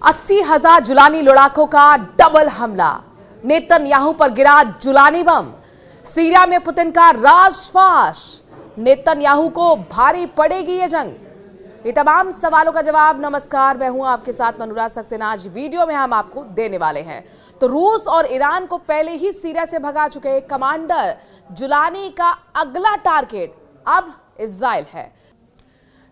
80,000 Jolani लड़ाकों का double हमला, नेतन्याहू पर गिरा जुलानी बम। सीरिया में पुतिन का राजफाश, नेतन्याहू को भारी पड़ेगी ये जंग। ये तमाम सवालों का जवाब। नमस्कार, मैं हूं आपके साथ मनोराज सक्सेना। आज वीडियो में हम आपको देने वाले हैं। तो रूस और ईरान को पहले ही सीरिया से भगा चुके कमांडर जुलानी का अगला टारगेट अब इजराइल है।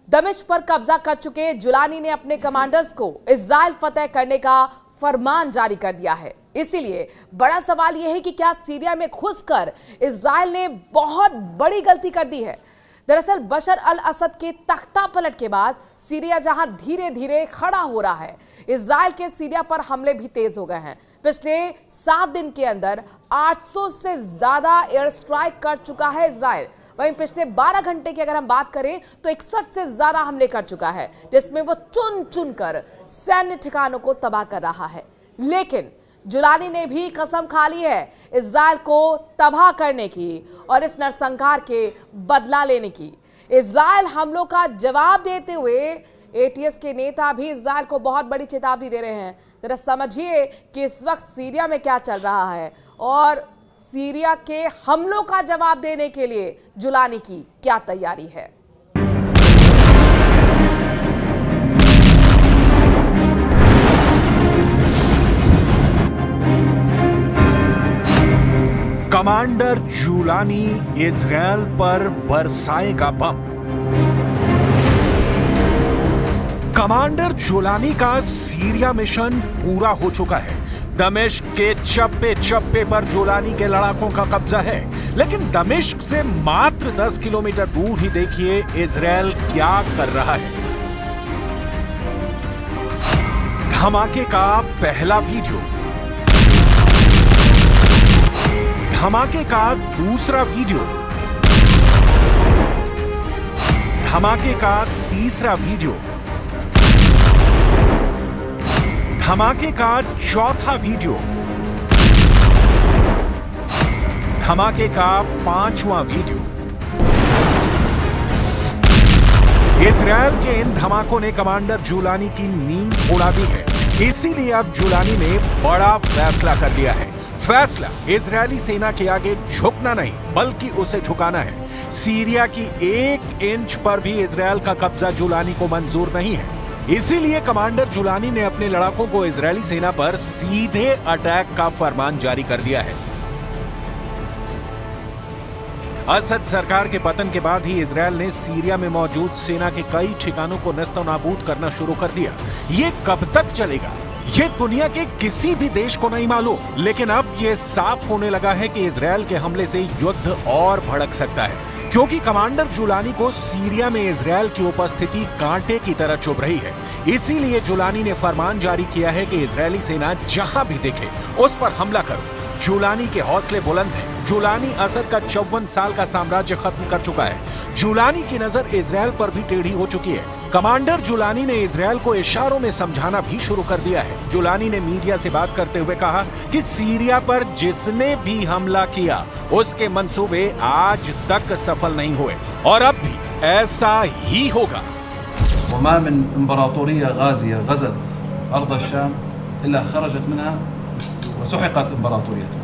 दमिश्क पर कब्जा कर चुके जुलानी ने अपने कमांडर्स को इजराइल फतेह करने का फरमान जारी कर दिया है। इसीलिए बड़ा सवाल यह है कि क्या सीरिया में घुसकर इजराइल ने बहुत बड़ी गलती कर दी है। दरअसल बशर अल असद के तख्ता पलट के बाद सीरिया जहां धीरे धीरे खड़ा हो रहा है, इजराइल के सीरिया पर हमले भी तेज हो गए हैं। पिछले 7 दिन के अंदर 800 से ज्यादा एयर स्ट्राइक कर चुका है इजराइल। वहीं पिछले 12 घंटे की अगर हम बात करें तो 61 से ज्यादा हमले कर चुका है, जिसमें वो चुन चुन कर सैन्य ठिकानों को तबाह कर रहा है। लेकिन जुलानी ने भी कसम खा ली है इजराइल को तबाह करने की और इस नरसंहार के बदला लेने की। इजराइल हमलों का जवाब देते हुए एटीएस के नेता भी इजराइल को बहुत बड़ी चेतावनी दे रहे हैं। जरा समझिए कि इस वक्त सीरिया में क्या चल रहा है और सीरिया के हमलों का जवाब देने के लिए जुलानी की क्या तैयारी है। कमांडर जुलानी इजराइल पर बरसाएगा बम। कमांडर जुलानी का सीरिया मिशन पूरा हो चुका है। दमिश्क के चप्पे चप्पे पर जुलानी के लड़ाकों का कब्जा है, लेकिन दमिश्क से मात्र 10 किलोमीटर दूर ही देखिए इजराइल क्या कर रहा है। धमाके का पहला वीडियो, धमाके का दूसरा वीडियो, धमाके का तीसरा वीडियो, धमाके का चौथा वीडियो, धमाके का 5वां वीडियो। इजराइल के इन धमाकों ने कमांडर जुलानी की नींद उड़ा दी है। इसीलिए अब जुलानी ने बड़ा फैसला कर लिया है। फैसला इजरायली सेना के आगे झुकना नहीं, बल्कि उसे झुकाना है। सीरिया की 1 इंच पर भी इजराइल का कब्जा जुलानी को मंजूर नहीं है। इसीलिए कमांडर जुलानी ने अपने लड़ाकों को इजरायली सेना पर सीधे अटैक का फरमान जारी कर दिया है। असद सरकार के पतन के बाद ही इजराइल ने सीरिया में मौजूद सेना के कई ठिकानों को नस्तनाबूद करना शुरू कर दिया। ये कब तक चलेगा, ये दुनिया के किसी भी देश को नहीं मालूम, लेकिन अब ये साफ होने लगा है कि इजराइल के हमले से युद्ध और भड़क सकता है, क्योंकि कमांडर जुलानी को सीरिया में इजराइल की उपस्थिति कांटे की तरह चुभ रही है। इसीलिए जुलानी ने फरमान जारी किया है कि इजरायली सेना जहां भी दिखे उस पर हमला करो। जुलानी के हौसले बुलंद हैं। जुलानी असद का 54 साल का साम्राज्य खत्म कर चुका है। जुलानी की नजर इजराइल पर भी टेढ़ी हो चुकी है। कमांडर जुलानी ने इजराइल को इशारों में समझाना भी शुरू कर दिया है। जुलानी ने मीडिया से बात करते हुए कहा कि सीरिया पर जिसने भी हमला किया उसके मंसूबे आज तक सफल नहीं हुए और अब भी ऐसा ही होगा। वमा मिन इम्बरातोरिया गाजिया गज़त अर्द अश-शाम इल्ला खरजत मिनहा वसुहिक़त इम्बरातोरियतुहा।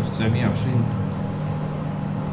1920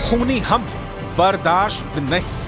खूनी हम बर्दाश्त नहीं।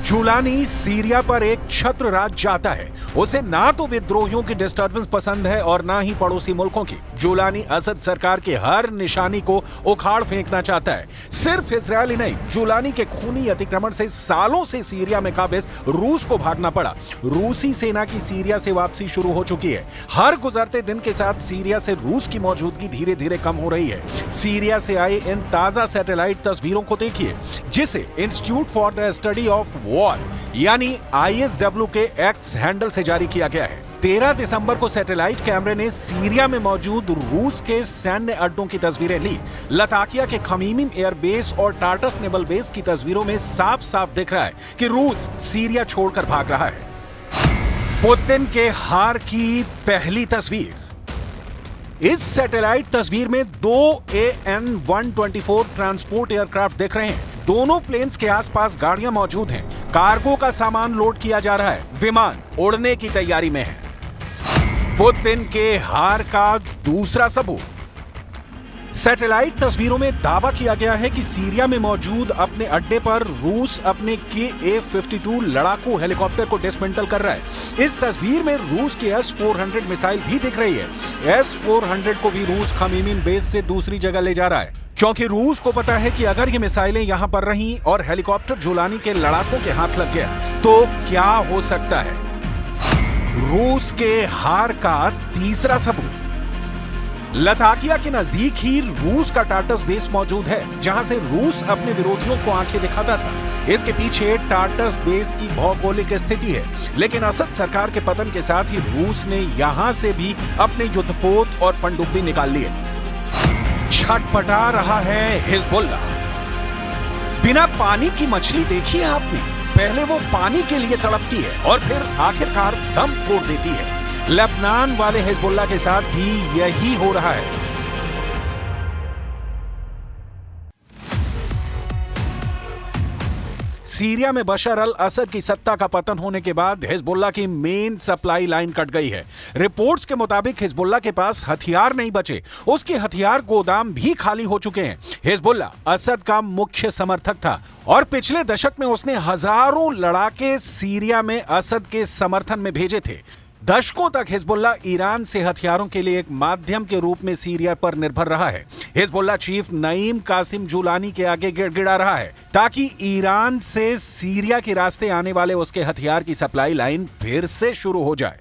जुलानी सीरिया पर एक छत्र राज चाहता है। उसे ना तो विद्रोहियों की डिस्टर्बेंस पसंद है और ना ही पड़ोसी मुल्कों की। जुलानी असद सरकार के हर निशानी को उखाड़ फेंकना चाहता है। सिर्फ इजरायली नहीं, जुलानी के खूनी अतिक्रमण से सालों से सीरिया में काबिज रूस को भागना पड़ा। रूसी सेना की सीरिया से वापसी शुरू हो चुकी है। हर गुजरते दिन के साथ सीरिया से रूस की मौजूदगी धीरे धीरे कम हो रही है। सीरिया से आए इन ताजा सैटेलाइट तस्वीरों को देखिए, जिसे institute for the study of wall यानी ISW के एक्स हैंडल से जारी किया गया है। 13 दिसंबर को सैटेलाइट कैमरे ने सीरिया में मौजूद रूस के सैन्य अड्डों की तस्वीरें ली। लताकिया के खमीम एयरबेस और टार्टस नेवल बेस की तस्वीरों में साफ साफ दिख रहा है कि रूस सीरिया छोड़कर भाग रहा है। पुतिन के हार की पहली तस्वीर। इस सैटेलाइट तस्वीर में 2 AN-124 ट्रांसपोर्ट एयरक्राफ्ट दिख रहे हैं। दोनों प्लेन्स के आसपास गाड़ियां मौजूद हैं। कार्गो का सामान लोड किया जा रहा है। विमान उड़ने की तैयारी में है। पुतिन के हार का दूसरा सबूत। सैटेलाइट तस्वीरों में दावा किया गया है कि सीरिया में मौजूद अपने अड्डे पर रूस अपने Ka-52 लड़ाकू हेलीकॉप्टर को डिसमेंटल कर रहा है। इस तस्वीर में रूस की S-400 मिसाइल भी दिख रही है। S-400 को भी रूस खमीमीन बेस से दूसरी जगह ले जा रहा है, क्योंकि रूस को पता है कि अगर ये मिसाइलें यहां पर रहीं और हेलीकॉप्टर जुलानी के लड़ाकों के हाथ लग गया तो क्या हो सकता है। रूस के हार का तीसरा सबूत। लताकिया के नजदीक ही रूस का टार्टस बेस मौजूद है, जहां से रूस अपने विरोधियों को आंखें दिखाता था। इसके पीछे टार्टस बेस की भौगोलिक स्थिति है, लेकिन असद सरकार के पतन के साथ ही रूस ने यहां से भी अपने युद्धपोत और पनडुब्बी निकाल लिए। छटपटा रहा है हिजबुल्ला। बिना पानी की मछली देखी है आपने? पहले वो पानी के लिए तड़पती है और फिर आखिरकार दम तोड़ देती है। लेबनान वाले हिजबुल्ला के साथ भी यही हो रहा है। सीरिया में बशर अल असद की सत्ता का पतन होने के बाद हिजबुल्ला की मेन सप्लाई लाइन कट गई है। रिपोर्ट्स के मुताबिक हिजबुल्ला के पास हथियार नहीं बचे, उसके हथियार गोदाम भी खाली हो चुके हैं। हिजबुल्ला असद का मुख्य समर्थक था और पिछले दशक में उसने हजारों लड़ाके सीरिया में असद के समर्थन में भेजे थे। दशकों तक हिजबुल्ला ईरान से हथियारों के लिए एक माध्यम के रूप में सीरिया पर निर्भर रहा है। Hezbollah chief Naim Qassem Jolani के आगे गिड़गिड़ा रहा है ताकि ईरान से सीरिया के रास्ते आने वाले उसके हथियार की सप्लाई लाइन फिर से शुरू हो जाए।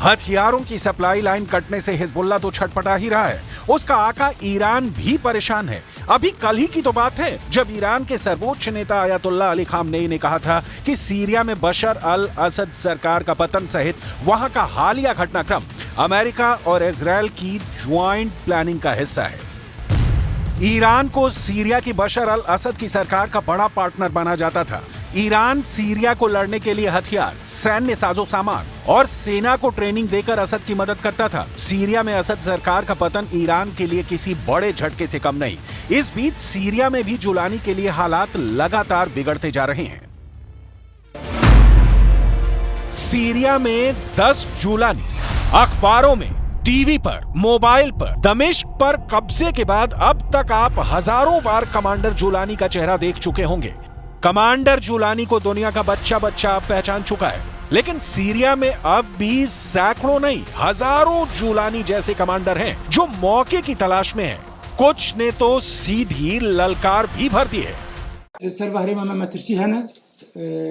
हथियारों की सप्लाई लाइन कटने से हिजबुल्ला तो छटपटा ही रहा है, उसका आका ईरान भी परेशान है। अभी कल ही की तो बात है जब ईरान के सर्वोच्च नेता अयतुल्लाह अली खामनेई ने कहा था कि सीरिया में बशर अल असद सरकार का पतन सहित वहां का हालिया घटनाक्रम अमेरिका और इजराइल की ज्वाइंट प्लानिंग का हिस्सा है। ईरान को सीरिया की बशर अल असद की सरकार का बड़ा पार्टनर माना जाता था। ईरान सीरिया को लड़ने के लिए हथियार, सैन्य साजो सामान और सेना को ट्रेनिंग देकर असद की मदद करता था। सीरिया में असद सरकार का पतन ईरान के लिए किसी बड़े झटके से कम नहीं। इस बीच सीरिया में भी जुलानी के लिए हालात लगातार बिगड़ते जा रहे हैं। सीरिया में 10 जुलानी। अखबारों में, टीवी पर, मोबाइल पर, दमिश्क पर कब्जे के बाद अब तक आप हजारों बार कमांडर जुलानी का चेहरा देख चुके होंगे। कमांडर जुलानी को दुनिया का बच्चा बच्चा पहचान चुका है, लेकिन सीरिया में अब भी सैकड़ों नहीं हजारों जुलानी जैसे कमांडर हैं जो मौके की तलाश में हैं। कुछ ने तो सीधी ललकार भी भर दी है।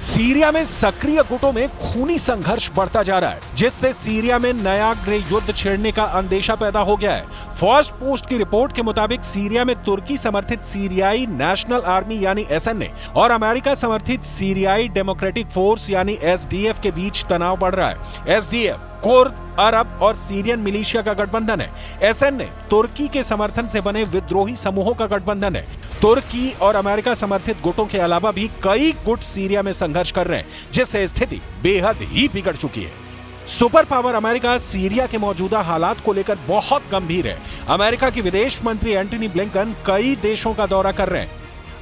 सीरिया में सक्रिय गुटों में खूनी संघर्ष बढ़ता जा रहा है, जिससे सीरिया में नया गृह युद्ध छिड़ने का अंदेशा पैदा हो गया है। फर्स्ट पोस्ट की रिपोर्ट के मुताबिक सीरिया में तुर्की समर्थित सीरियाई नेशनल आर्मी यानी एसएनए और अमेरिका समर्थित सीरियाई डेमोक्रेटिक फोर्स यानी एसडीएफ के बीच तनाव बढ़ रहा है। एसडीएफ कुर्द, अरब और सीरियन मिलिशिया का गठबंधन है। एसएनए तुर्की के समर्थन से बने विद्रोही समूहों का गठबंधन है। तुर्की और अमेरिका समर्थित गुटों के अलावा भी कई गुट सीरिया में संघर्ष कर रहे हैं, जिससे स्थिति बेहद ही बिगड़ चुकी है। सुपर पावर अमेरिका सीरिया के मौजूदा हालात को लेकर बहुत गंभीर है। अमेरिका की विदेश मंत्री एंटनी ब्लिंकन कई देशों का दौरा कर रहे हैं।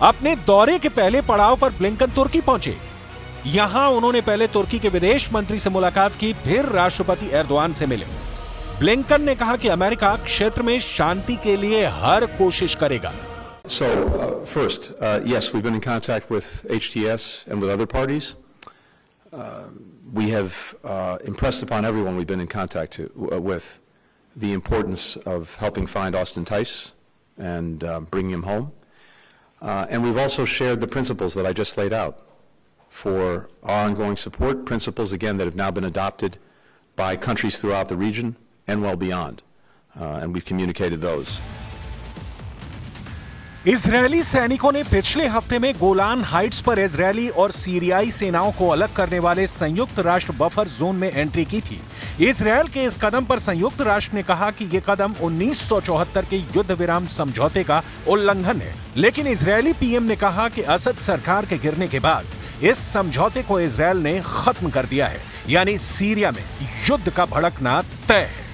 अपने दौरे के पहले पड़ाव पर ब्लिंकन तुर्की पहुंचे। यहां उन्होंने पहले तुर्की के विदेश मंत्री से मुलाकात की, फिर राष्ट्रपति एर्दोआन से मिले। ब्लिंकन ने कहा कि अमेरिका क्षेत्र में शांति के लिए हर कोशिश करेगा। So, first, yes, we've been in contact with HTS and with other parties. We have impressed upon everyone we've been in contact with the importance of helping find Austin Tice and bringing him home. And we've also shared the principles that I just laid out for our ongoing support, principles, again, that have now been adopted by countries throughout the region and well beyond. And we've communicated those. Israeli सैनिकों ने पिछले हफ्ते में Golan Heights पर Israeli और सीरियाई सेनाओं को अलग करने वाले संयुक्त राष्ट्र बफर जोन में एंट्री की थी। इजरायल के इस कदम पर संयुक्त राष्ट्र ने कहा कि यह कदम 1974 के युद्ध विराम समझौते का उल्लंघन है, लेकिन इजरायली पीएम ने कहा कि असद सरकार के गिरने के बाद इस समझौते को इजरायल ने खत्म कर दिया है, यानी सीरिया में युद्ध का भड़कना तय है।